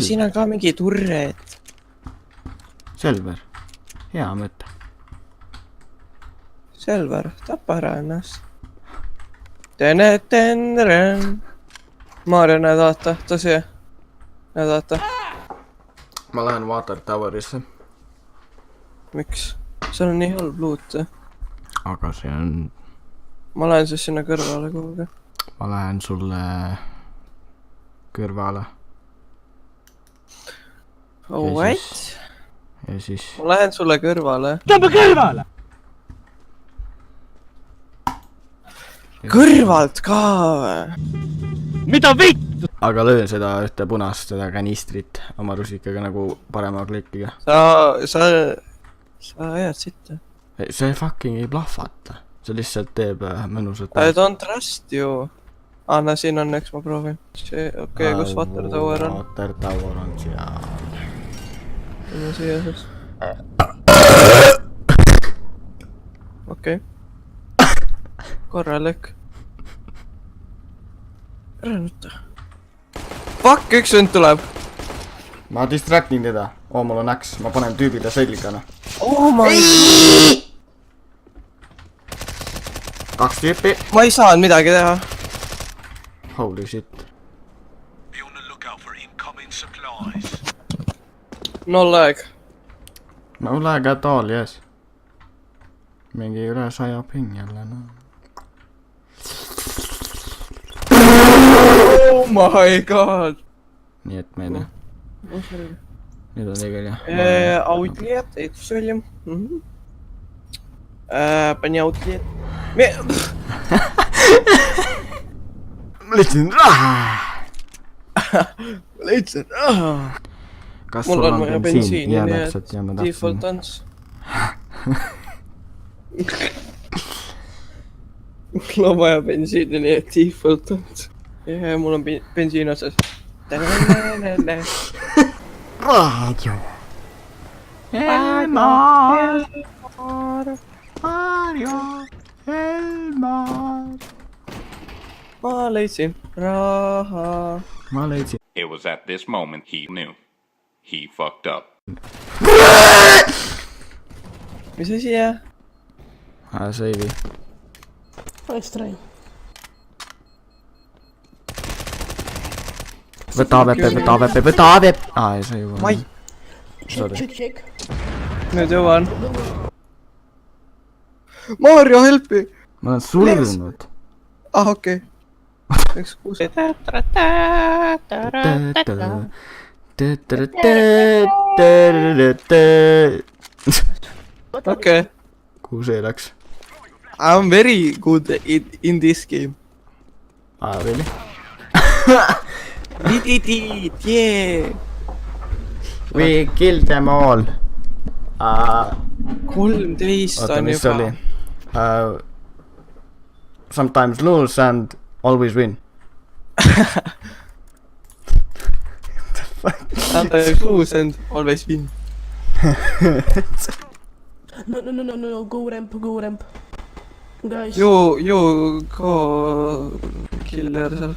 Siin on ka mingi turret. Selver. Hea mõte. Selver, tapa ära ennast. Tene-tenren. Maarja, näed vaata, tõsi. Näed vaata. Ma lähen Water Towerisse. Miks? Seal on nii halb loot. Aga see on... Ma lähen siis sinna kõrvale kuhugi. Ma lähen sulle... kõrvale. Oh, what? Ja siis... Ma lähen sulle kõrvale. Tõmba kõrvale! Kõrvalt ka! Mida vittu? Aga löön seda ühte punast, seda kanistrit oma rusikaga nagu parema klikiga. Sa ajad sitta. See fucking ei plahvata. See lihtsalt teeb mõnusat. I don't trust you. Anna, siin on üks, ma proovin. Okei, kus Water Tower on? Water Tower on seal. Ma siia siis. Okei. Korralik. Ära nutta. Fuck, üks vend tuleb. Ma distractin teda. Mul on X. Ma panen tüübile selgana. Oh my god. 2 tüüpi. Ma ei saanud midagi teha. Holy shit. No lag. No lag at all, yes. Mingi üle 100 ping jälle, no. Oh my god. Nii et meile. Nüüd on tegel jah. Outlet, eetusvälja. Pani outlet. Ma leidsin raha! Ma leidsin raha! Kas mul sul on vaja bensiini, ja nii täpselt, et ja ma default tahtsin. Mul on vaja bensiini, nii et default on. Ja mul on bensiin otsas. Raadio! Elmar! Mario! Elmar! Ma leidsin raha. Ma leidsin. It was at this moment he knew. He fucked up. Mis asi jah? Seivi. Nice try. Võta AWP. Ei, see juba. Mai. Check. Nüüd jõuan. Mario, helpi! Ma olen surnud. Okei. Üks kuus. Okei. Kuhu see läks? I'm very good in this game. Really? We did it, yeah! We killed them all. 13 Oota, on mis juba. oli? Sometimes lose and always win. Sometimes lose and always win. No, go ramp. Guys. You go kill yourself.